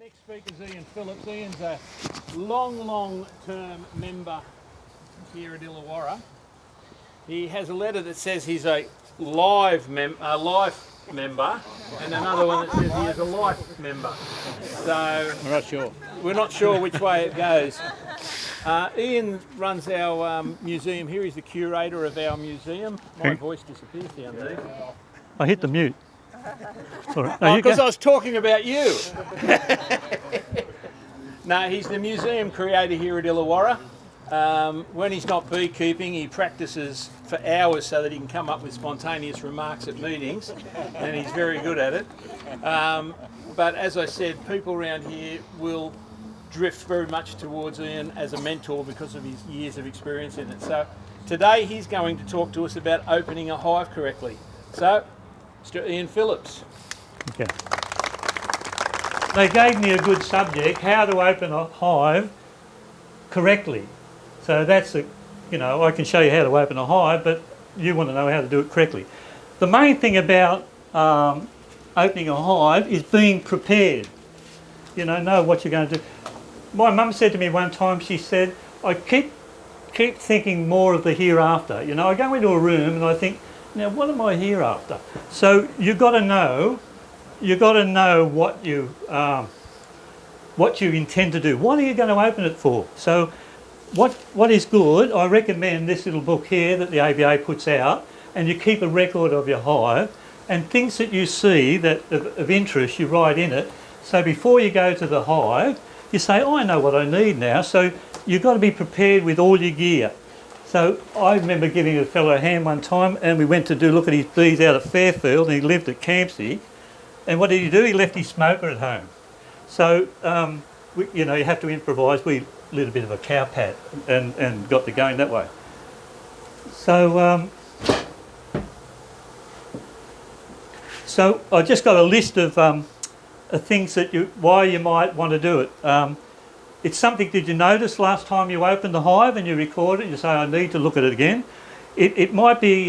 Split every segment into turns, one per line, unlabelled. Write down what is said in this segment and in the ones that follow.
Next speaker is Ian Phillips. Ian's a long-term member here at Illawarra. He has a letter that says he's a life member, and another one that says he is a life member. So
We're not sure.
we're not sure which way it goes. Ian runs our museum here. He's the curator of our museum. My voice disappears down there.
I hit the mute. Sorry.
Because I was talking about you. No, he's the museum creator here at Illawarra. When he's not beekeeping, he practices for hours so that he can come up with spontaneous remarks at meetings, and he's very good at it. But as I said, people around here will drift very much towards Ian as a mentor because of his years of experience in it. So today he's going to talk to us about opening a hive correctly. So, Mr. Ian Phillips.
Okay. They gave me a good subject, how to open a hive correctly. So that's I can show you how to open a hive, but you want to know how to do it correctly. The main thing about opening a hive is being prepared. Know what you're going to do. My mum said to me one time, she said, I keep thinking more of the hereafter. I go into a room and I think, now what am I here after? So you've got to know what you intend to do. What are you going to open it for? So what is good, I recommend this little book here that the ABA puts out, and you keep a record of your hive, and things that you see that of interest you write in it. So before you go to the hive, you say, I know what I need now. So you've got to be prepared with all your gear. So I remember giving a fellow a hand one time, and we went to look at his bees out at Fairfield, and he lived at Campsie. And what did he do? He left his smoker at home. So, you have to improvise. We lit a bit of a cow pat and got the going that way. So, so I just got a list of things that why you might want to do it. It's something, did you notice last time you opened the hive and you record it, you say, I need to look at it again. It might be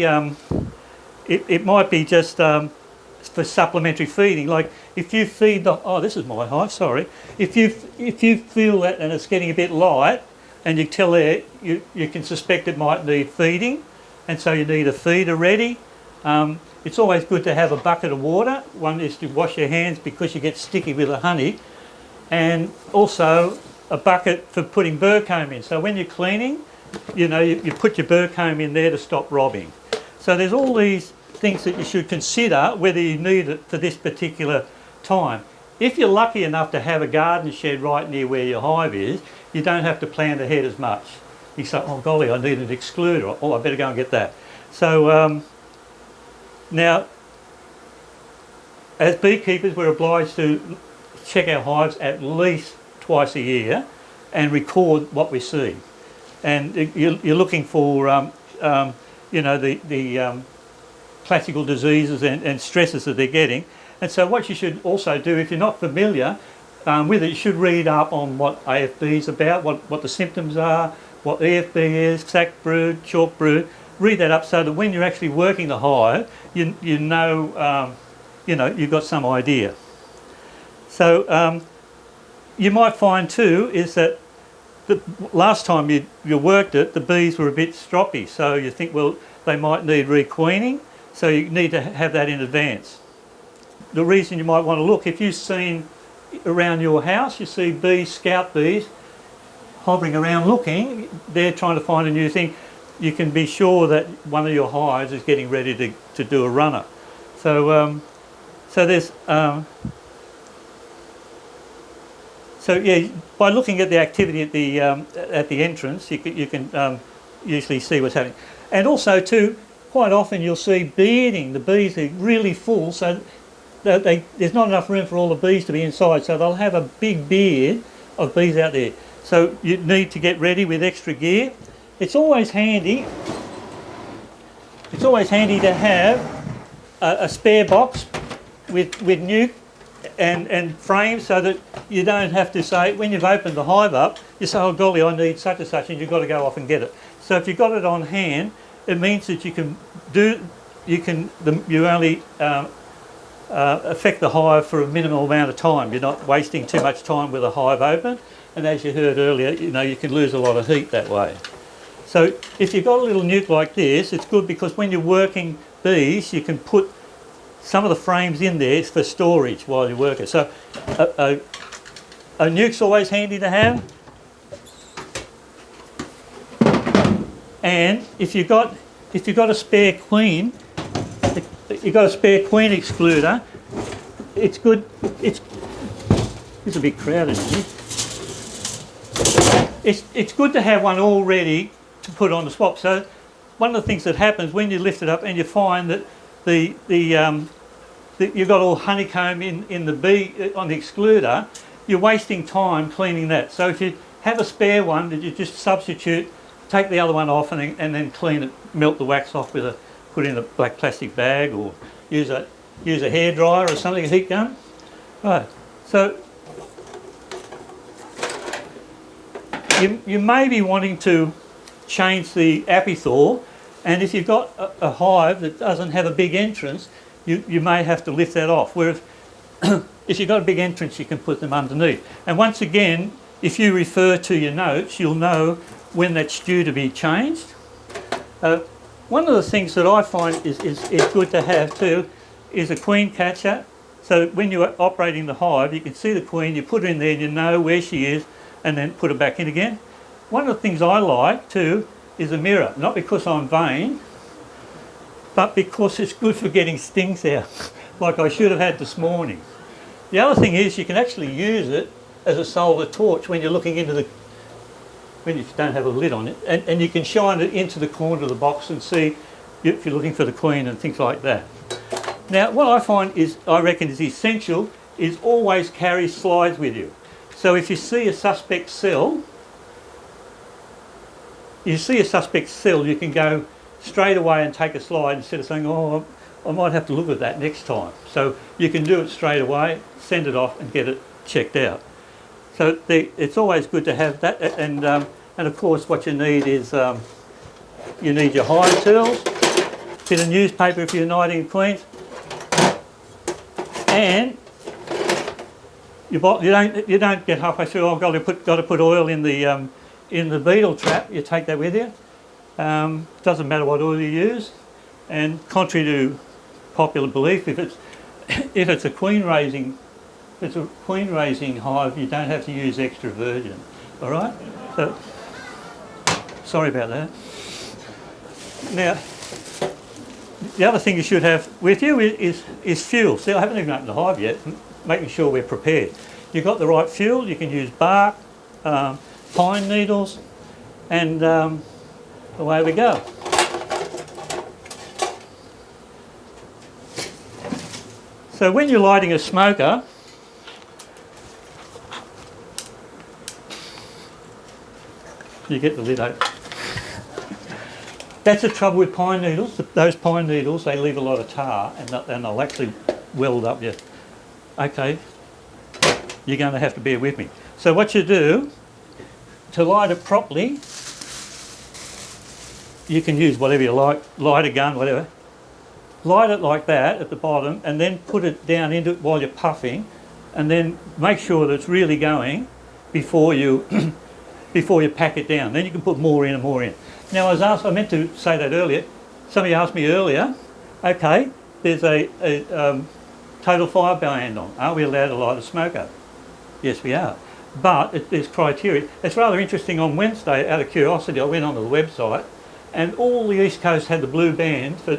just for supplementary feeding. Like if you feed this is my hive, sorry. If you feel that and it's getting a bit light and you tell there, you can suspect it might need feeding, and so you need a feeder ready. It's always good to have a bucket of water. One is to wash your hands because you get sticky with the honey, and also a bucket for putting burr comb in. So when you're cleaning, you put your burr comb in there to stop robbing. So there's all these things that you should consider whether you need it for this particular time. If you're lucky enough to have a garden shed right near where your hive is, you don't have to plan ahead as much. You say, oh golly, I need an excluder. Oh, I better go and get that. So now, as beekeepers, we're obliged to check our hives at least twice a year and record what we see. And you're looking for, the classical diseases and stresses that they're getting. And so what you should also do, if you're not familiar with it, you should read up on what AFB is about, what the symptoms are, what EFB is, sac brood, chalk brood. Read that up so that when you're actually working the hive, you've got some idea. So you might find too is that the last time you worked it, the bees were a bit stroppy. So you think, well, they might need requeening. So you need to have that in advance. The reason you might want to look, if you've seen around your house, you see bees, scout bees, hovering around looking, they're trying to find a new thing. You can be sure that one of your hives is getting ready to do a runner. So, there's, by looking at the activity at the entrance, you can usually see what's happening. And also too, quite often you'll see bearding. The bees are really full, so there's not enough room for all the bees to be inside, so they'll have a big beard of bees out there. So you need to get ready with extra gear. It's always handy to have a spare box with nuke and frames, so that you don't have to say, when you've opened the hive up, you say, oh golly, I need such and such, and you've got to go off and get it. So if you've got it on hand, it means that you only affect the hive for a minimal amount of time. You're not wasting too much time with a hive open, and as you heard earlier, you can lose a lot of heat that way. So if you've got a little nuke like this, it's good because when you're working bees, you can put some of the frames in there for storage while you're working. So a nuke's always handy to have. And if you've got a spare queen, you've got a spare queen excluder, it's good. It's a bit crowded in here. It's good to have one all ready to put on the swap. So one of the things that happens when you lift it up and you find that you've got all honeycomb in the bee on the excluder, you're wasting time cleaning that. So if you have a spare one that you just substitute, take the other one off and then clean it, melt the wax off with put in a black plastic bag, or use a hairdryer or something, a heat gun. Right. So you may be wanting to change the apithor, and if you've got a hive that doesn't have a big entrance, you may have to lift that off. Whereas if you've got a big entrance, you can put them underneath. And once again, if you refer to your notes, you'll know when that's due to be changed. One of the things that I find is good to have too is a queen catcher. So when you're operating the hive, you can see the queen, you put her in there and you know where she is, and then put her back in again. One of the things I like too is a mirror, not because I'm vain, but because it's good for getting stings out, like I should have had this morning. The other thing is you can actually use it as a solar torch when you're looking into when you don't have a lid on it, and you can shine it into the corner of the box and see if you're looking for the queen and things like that. Now, what I reckon is essential is always carry slides with you. So if you see a suspect cell, you can go straight away and take a slide instead of saying, oh, I might have to look at that next time. So you can do it straight away, send it off and get it checked out. So it's always good to have that, and of course what you need is you need your hive tools, bit of newspaper if you're nighting queens, and you don't get halfway through. I've got to put oil in the beetle trap. You take that with you. Doesn't matter what oil you use, and contrary to popular belief, if it's a queen raising hive, you don't have to use extra virgin. All right. So sorry about that. Now, the other thing you should have with you is fuel. See, I haven't even opened the hive yet, making sure we're prepared. You've got the right fuel. You can use bark, pine needles, and away we go. So when you're lighting a smoker, you get the lid open. That's the trouble with pine needles. Those pine needles, they leave a lot of tar, and they'll actually weld up you. Okay, you're going to have to bear with me. So what you do, to light it properly, you can use whatever you like, light a gun, whatever. Light it like that at the bottom, and then put it down into it while you're puffing, and then make sure that it's really going before you pack it down. Then you can put more in and more in. Now, I meant to say that earlier. Somebody asked me earlier, okay, there's a total fire ban on. Are we allowed to light a smoker? Yes, we are. But there's criteria. It's rather interesting. On Wednesday, out of curiosity, I went onto the website, and all the East Coast had the blue band for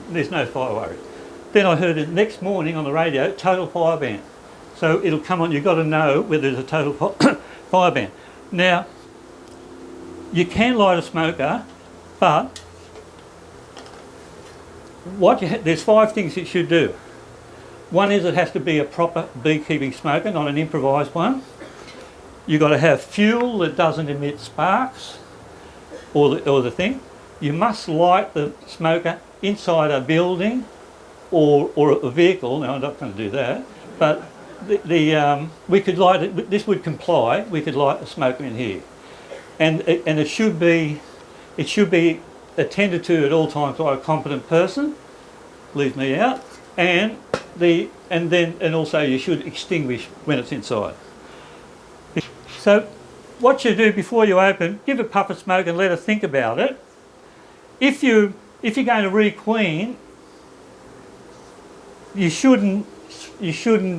there's no fire worries. Then I heard it next morning on the radio, total fire ban. So it'll come on, you've got to know whether there's a total fire ban. Now, you can light a smoker, but there's 5 things it should do. One is it has to be a proper beekeeping smoker, not an improvised one. You've got to have fuel that doesn't emit sparks or the thing. You must light the smoker inside a building or a vehicle. Now, I'm not going to do that, but we could light it. This would comply. We could light a smoker in here, and it should be attended to at all times by a competent person. Leave me out. And the and also you should extinguish when it's inside. So what you do before you open, give a puff of smoke and let her think about it. If you're going to requeen, you shouldn't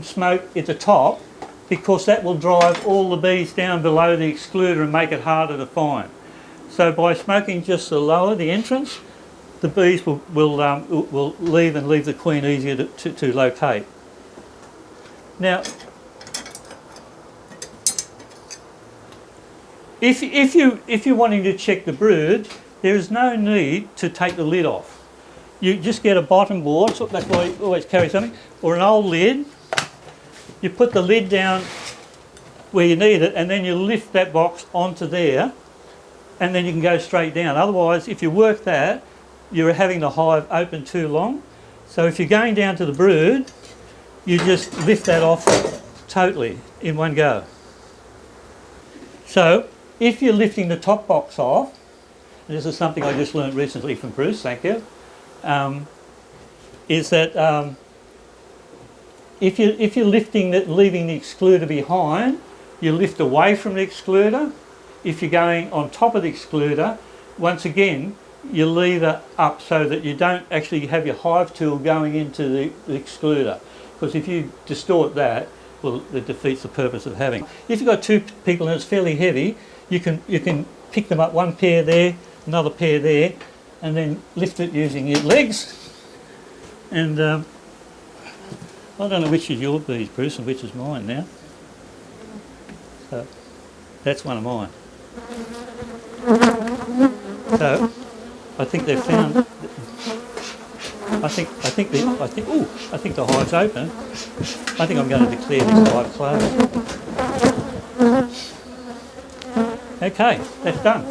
smoke at the top, because that will drive all the bees down below the excluder and make it harder to find. So by smoking just the lower, the entrance, the bees will leave and leave the queen easier to locate. Now, if you're wanting to check the brood, there is no need to take the lid off. You just get a bottom board, so that's why you always carry something, or an old lid. You put the lid down where you need it, and then you lift that box onto there, and then you can go straight down. Otherwise, if you work that, you're having the hive open too long. So if you're going down to the brood, you just lift that off totally in one go. So if you're lifting the top box off, and this is something I just learned recently from Bruce, thank you, is that if you're lifting leaving the excluder behind, you lift away from the excluder. If you're going on top of the excluder, once again, you leave it up so that you don't actually have your hive tool going into the excluder. Because if you distort that, well, it defeats the purpose of having. If you've got two people and it's fairly heavy, you can pick them up, one pair there, another pair there, and then lift it using your legs. And I don't know which is your bees, Bruce, and which is mine now. So that's one of mine. So I think they've found. I think the hive's open. I think I'm going to declare this hive closed. Okay, that's done.